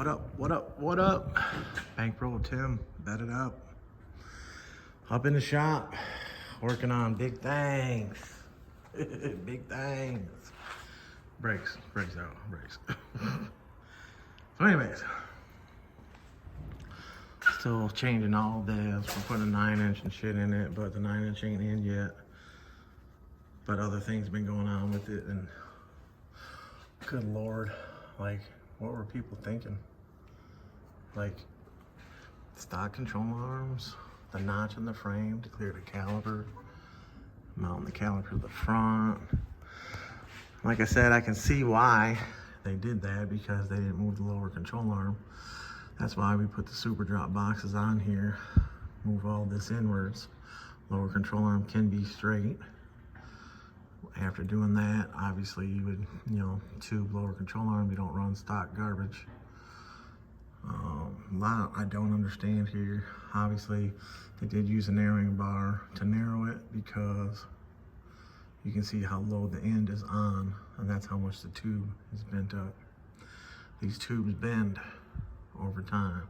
What up, what up, what up? Bankroll Tim, bet it up. Up in the shop, working on big things. Big things. Brakes out, brakes. So anyways, still changing all this. We're putting a 9-inch and shit in it, but the 9-inch ain't in yet. But other things been going on with it, and good Lord, like, what were people thinking? Like, stock control arms, the notch in the frame to clear the caliper, mounting the caliper to the front. Like I said, I can see why they did that, because they didn't move the lower control arm. That's why we put the super drop boxes on here, move all this inwards. Lower control arm can be straight. After doing that, obviously you would, tube lower control arm. You don't run stock garbage. A lot I don't understand here. Obviously, they did use a narrowing bar to narrow it, because you can see how low the end is on, and that's how much the tube is bent up. These tubes bend over time.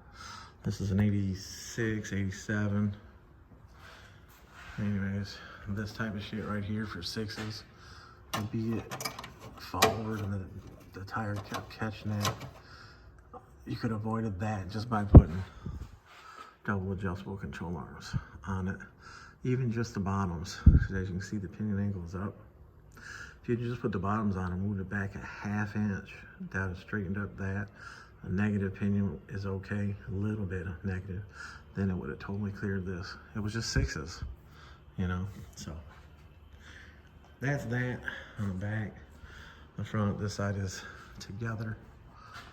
This is an 86, 87. Anyways, this type of shit right here for sixes would be it forward, and the tire kept catching it. You could have avoided that just by putting double adjustable control arms on it. Even just the bottoms, because as you can see, the pinion angle is up. If you just put the bottoms on and moved it back a 1/2 inch, that would have straightened up that. A negative pinion is okay, a little bit of negative, then it would have totally cleared this. It was just sixes, so that's that on the back. The front, this side is together.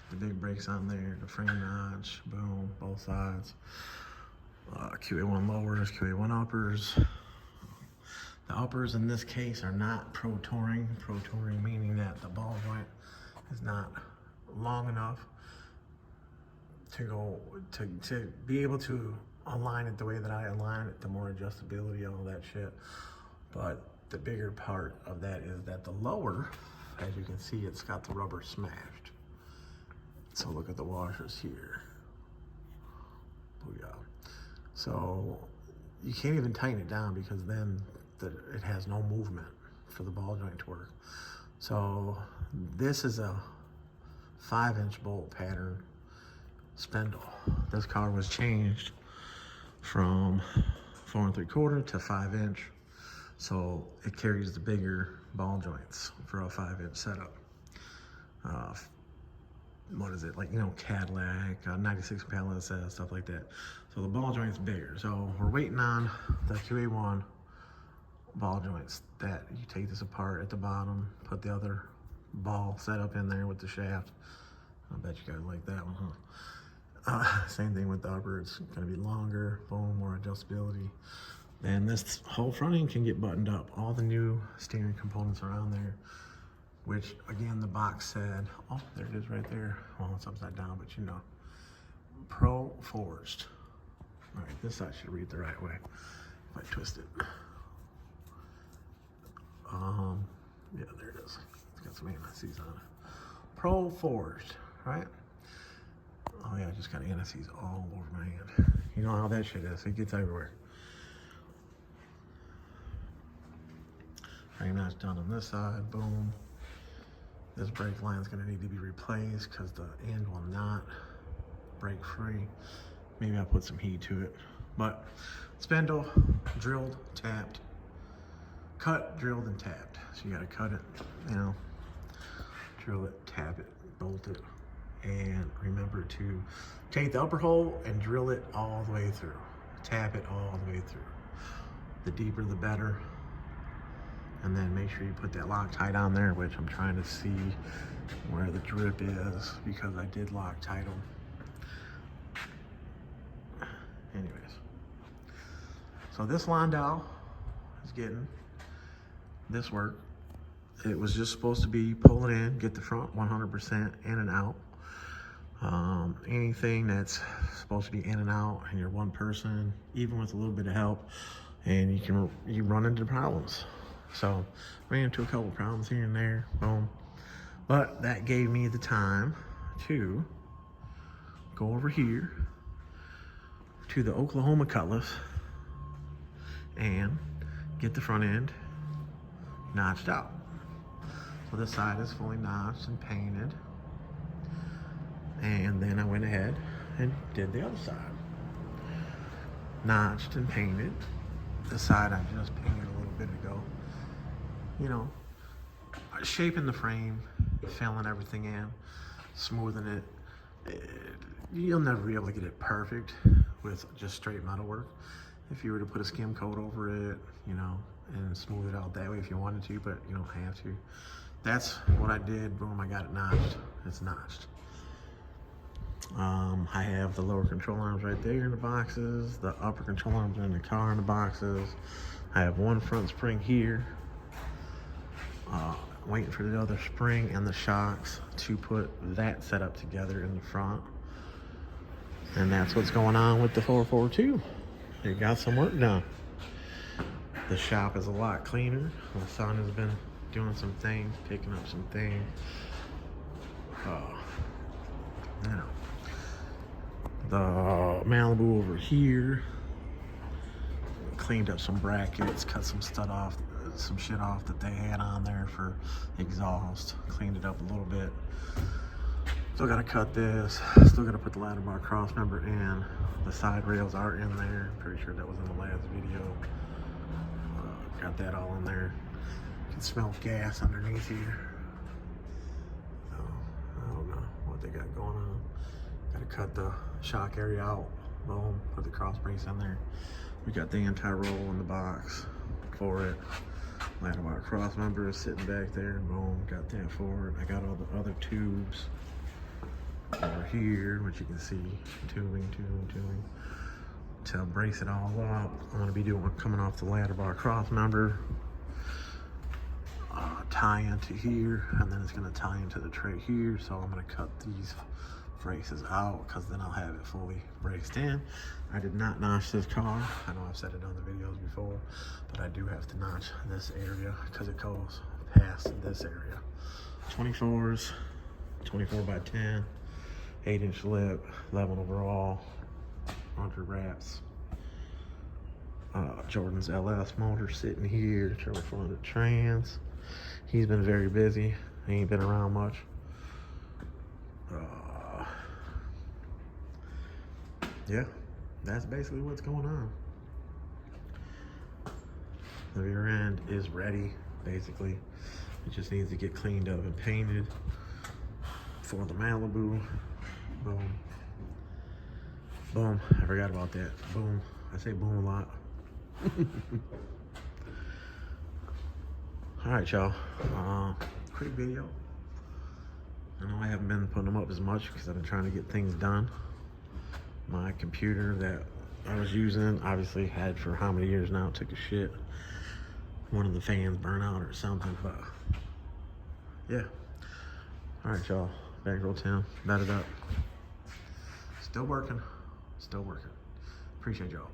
The big brakes on there, the frame notch, boom, both sides. QA1 lowers, QA1 uppers. The uppers in this case are not pro touring. Pro touring meaning that the ball joint is not long enough to be able to align it the way that I align it, the more adjustability, all that shit. But the bigger part of that is that the lower, as you can see, it's got the rubber smashed. So look at the washers here. Booyah. So you can't even tighten it down, because then it has no movement for the ball joint to work. So this is a 5-inch bolt pattern spindle. This car was changed from 4 3/4 to 5-inch. So it carries the bigger ball joints for a 5-inch setup. What is it, like, Cadillac, 96 Palace, stuff like that. So the ball joint's bigger. So we're waiting on the QA1 ball joints that you take this apart at the bottom, put the other ball setup in there with the shaft. I bet you guys like that one, huh? Same thing with the upper. It's gonna be longer, boom, more adjustability. And this whole front end can get buttoned up. All the new steering components are on there, which again, the box said, oh, there it is right there. Well, it's upside down, but Pro Forged. All right, this side should read the right way if I twist it. Yeah, there it is. It's got some anti-seize on it. Pro Forged, right? Oh yeah, I just got anti-seize all over my hand. You know how that shit is, it gets everywhere. Frame notch done on this side, boom. This brake line is going to need to be replaced, because the end will not break free. Maybe I'll put some heat to it. But spindle, drilled, tapped, cut, drilled, and tapped. So you got to cut it, drill it, tap it, bolt it, and remember to take the upper hole and drill it all the way through. Tap it all the way through. The deeper the better. And then make sure you put that Loctite on there, which I'm trying to see where the drip is, because I did Loctite them. Anyways, so this Landau is getting this work. It was just supposed to be pull it in, get the front 100% in and out. Anything that's supposed to be in and out, and you're one person, even with a little bit of help, and you run into problems. So ran into a couple problems here and there, boom. But that gave me the time to go over here to the Oklahoma cutlass and get the front end notched out. So this side is fully notched and painted. And then I went ahead and did the other side. Notched and painted. The side I just painted a little bit ago. You know, shaping the frame, filling everything in, smoothing it. You'll never be able to get it perfect with just straight metal work. If you were to put a skim coat over it, you know, and smooth it out that way if you wanted to, but you don't have to. That's what I did. Boom, I got it notched. It's notched. I have the lower control arms right there in the boxes. The upper control arms are in the car in the boxes. I have one front spring here. Waiting for the other spring and the shocks to put that setup together in the front. And that's what's going on with the 442. It got some work done. The shop is a lot cleaner. My son has been doing some things, picking up some things. You know, the Malibu over here, cleaned up some brackets, cut some stud off, some shit off that they had on there for exhaust, cleaned it up a little bit. Still gotta cut this, still gotta put the ladder bar cross member in. The side rails are in there. Pretty sure that was in the last video. Got that all in there. You can smell gas underneath here. I don't know what they got going on. Gotta cut the shock area out. Boom, put the cross brace in there. We got the anti-roll in the box for it. Ladder bar cross member is sitting back there. Boom, got that for it. I got all the other tubes over here, which you can see, tubing, to brace it all up. I'm gonna be doing coming off the ladder bar cross member, tie into here, and then it's gonna tie into the tray here. So I'm gonna cut these braces out because then I'll have it fully braced in. I did not notch this car. I know I've said it on the videos before, but I do have to notch this area because it goes past this area. 24s, 24 by 10, 8-inch lip, 11 overall, 100 wraps. Jordan's LS motor sitting here, turbo 400 trans. He's been very busy. He ain't been around much. Yeah, that's basically what's going on. The rear end is ready, basically. It just needs to get cleaned up and painted for the Malibu. Boom. Boom, I forgot about that. Boom, I say boom a lot. All right, y'all, quick video. I know I haven't been putting them up as much because I've been trying to get things done. My computer that I was using, obviously had for how many years now, took a shit. One of the fans burned out or something, but yeah. All right, y'all, Bankroll Tim, batted up. Still working, still working. Appreciate y'all.